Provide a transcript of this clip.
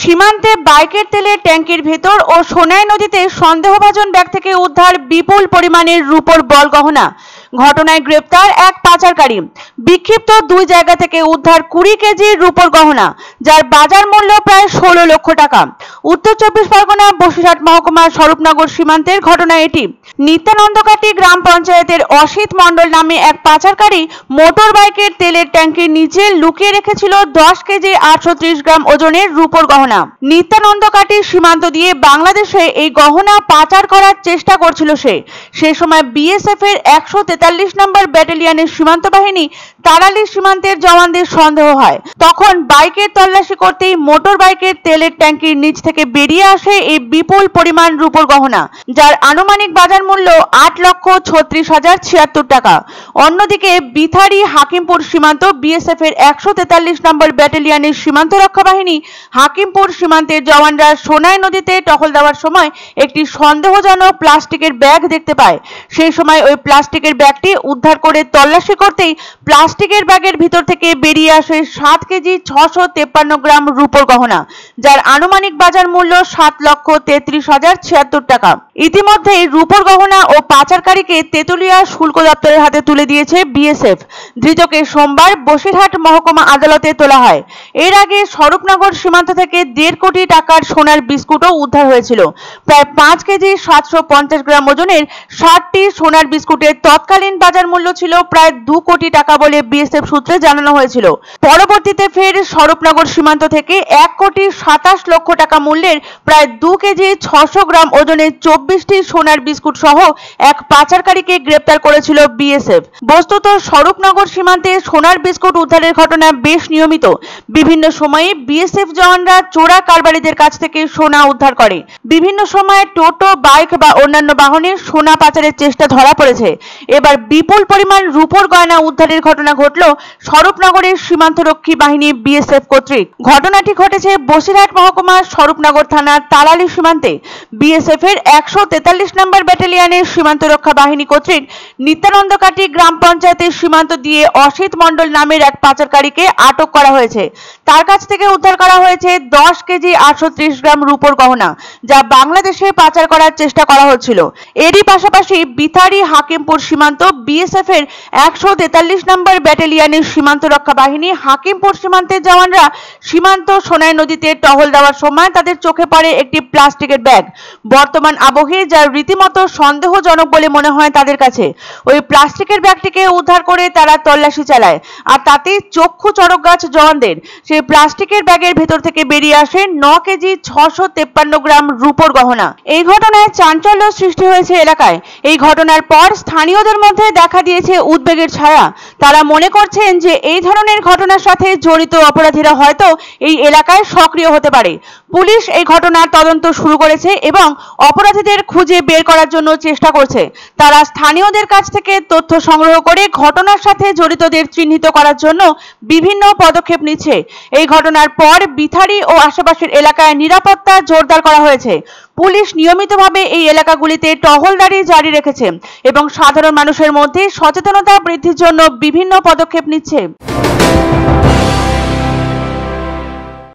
সীমান্তে বাইকের তেলের ট্যাঙ্কির ভেতর ও সোনাই নদীতে সন্দেহভাজন ব্যাগ থেকে উদ্ধার বিপুল পরিমাণের রূপোর বল গহনা। ঘটনায় গ্রেপ্তার এক পাচারকারী। বিক্ষিপ্ত দুই জায়গা থেকে উদ্ধার 20 কেজি রূপোর গহনা, যার বাজার মূল্য প্রায় 16 লক্ষ টাকা। উত্তর 24 পরগনা বসিরহাট মহকুমার স্বরূপনগর সীমান্তের ঘটনা এটি। নিত্যানন্দকাটি গ্রাম পঞ্চায়েতের অসিত মণ্ডল নামে এক পাচারকারী মোটর বাইকের তেলের ট্যাঙ্কির নিচে লুকিয়ে রেখেছিল 10 কেজি 830 গ্রাম ওজনের রূপোর গহনা। নিত্যানন্দকাটি সীমান্ত দিয়ে বাংলাদেশে এই গহনা পাচার করার চেষ্টা করছিল সে সময় বিএসএফ এর 143 নম্বর ব্যাটালিয়নের সীমান্ত বাহিনী তারালি সীমান্তের জওয়ানদের সন্দেহ হয়। তখন বাইকের তল্লাশি করতেই মোটর বাইকের তেলের ট্যাঙ্কির নিচ থেকে বেরিয়ে আসে এই বিপুল পরিমাণ রূপোর গহনা, যার আনুমানিক বাজার মূল্য 8,36,076 টাকা। অন্যদিকে বিথারি হাকিমপুর সীমান্ত বিএসএফ এর 143 নম্বর ব্যাটালিয়নের সীমান্ত রক্ষা বাহিনী হাকিমপুর সীমান্তের জওয়ানরা সোনাই নদীতে টহল দেওয়ার সময় একটি সন্দেহজনক প্লাস্টিকের ব্যাগ দেখতে পায়। সেই সময় ওই প্লাস্টিকের ব্যাগটি উদ্ধার করে তল্লাশি করতেই প্লাস্টিকের ব্যাগের ভিতর থেকে বেরিয়ে আসে 7 কেজি 653 গ্রাম রূপোর গহনা, যার আনুমানিক বাজার মূল্য 7,33,076 টাকা। ইতিমধ্যেই রূপোর গহনা ও পাচারকারীকে তেতুলিয়া শুল্ক দপ্তরের হাতে তুলে দিয়েছে বিএসএফ। ধৃতকে সোমবার বসিরহাট মহকুমা আদালতে তোলা হয়। এর আগে স্বরূপনগর সীমান্ত থেকে 1.5 কোটি টাকার সোনার বিস্কুটও উদ্ধার হয়েছিল। প্রায় 5 কেজি 750 গ্রাম ওজনের 60টি সোনার বিস্কুটের তৎকালীন বাজার মূল্য ছিল প্রায় 2 কোটি টাকা বলে বিএসএফ সূত্রে জানানো হয়েছিল। পরবর্তীতে ফের স্বরূপনগর সীমান্ত থেকে 1,27 লক্ষ টাকা মূল্যের প্রায় 2 কেজি 600 গ্রাম ওজনের 24টি সোনার বিস্কুট সহ এক পাচারকারীকে গ্রেপ্তার করেছিল বিএসএফ। বস্তুত স্বরূপনগর সীমান্তে সোনার বিস্কুট উদ্ধারের ঘটনা বেশ নিয়মিত। বিভিন্ন সময়ে বিএসএফ জওয়ানরা চোরা কারবারিদের কাছ থেকে সোনা উদ্ধার করে। বিভিন্ন সময়ে টোটো, বাইক বা অন্যান্য বাহনে সোনা পাচারের চেষ্টা ধরা পড়েছে। এবার বিপুল পরিমাণ রূপোর গয়না উদ্ধারের ঘটনা ঘটল স্বরূপনগরের সীমান্তরক্ষী বাহিনী বিএসএফ কর্তৃক। ঘটনাটি ঘটেছে বসিরহাট মহকুমার স্বরূপনগর থানার তালালি সীমান্তে। বিএসএফ এর 143 নম্বর ব্যাটালিয়নের সীমান্ত রক্ষা বাহিনী কর্তৃক নিত্যানন্দকাটি গ্রাম পঞ্চায়েতের সীমান্ত দিয়ে অসিত মণ্ডল নামের এক পাচারকারীকে আটক করা হয়েছে। তার কাছ থেকে উদ্ধার করা হয়েছে 10 কেজি 830 গ্রাম রূপোর গহনা, যা বাংলাদেশে পাচার করার চেষ্টা করা হচ্ছিল। এরই পাশাপাশি বিথারি হাকিমপুর সীমান্ত বিএসএফ এর 143 নম্বর ব্যাটালিয়নের সীমান্ত রক্ষা বাহিনী হাকিমপুর সীমান্তের জওয়ানরা সীমান্ত সোনাই নদীতে টহল দেওয়ার সময় তাদের চোখে পড়ে একটি প্লাস্টিকের ব্যাগ। বর্তমান আবহে যা রীতিমতো সন্দেহজনক বলে মনে হয় তাদের কাছে। ওই প্লাস্টিকের ব্যাগটিকে উদ্ধার করে তারা তল্লাশি চালায়, আর তাতে চক্ষু চড়ক গাছ জওয়ানদের। সেই প্লাস্টিকের ব্যাগের ভেতর থেকে বেরিয়ে আসে 9 কেজি 653 গ্রাম রূপোর গহনা। এই ঘটনায় চাঞ্চল্য সৃষ্টি হয়েছে এলাকায়। এই ঘটনার পর স্থানীয়দের মধ্যে দেখা দিয়েছে উদ্বেগের ছায়া। তারা মনে করছেন যে এই ধরনের ঘটনার সাথে জড়িত অপরাধীরা হয়তো এই এলাকায় সক্রিয় হতে পারে। পুলিশ এই ঘটনার তদন্ত শুরু করেছে এবং অপরাধীদের খুঁজে বের করার জন্য চেষ্টা করছে। তারা স্থানীয়দের কাছ থেকে তথ্য সংগ্রহ করে ঘটনার সাথে জড়িতদের চিহ্নিত করার জন্য বিভিন্ন পদক্ষেপ নিচ্ছে। এই ঘটনার পর বিথারি ও আশেপাশের এলাকায় নিরাপত্তা জোরদার করা হয়েছে। পুলিশ নিয়মিতভাবে এই এলাকাগুলিতে টহলদারি জারি রেখেছে এবং সাধারণ মানুষের মধ্যে সচেতনতা বৃদ্ধির জন্য বিভিন্ন পদক্ষেপ নিচ্ছে।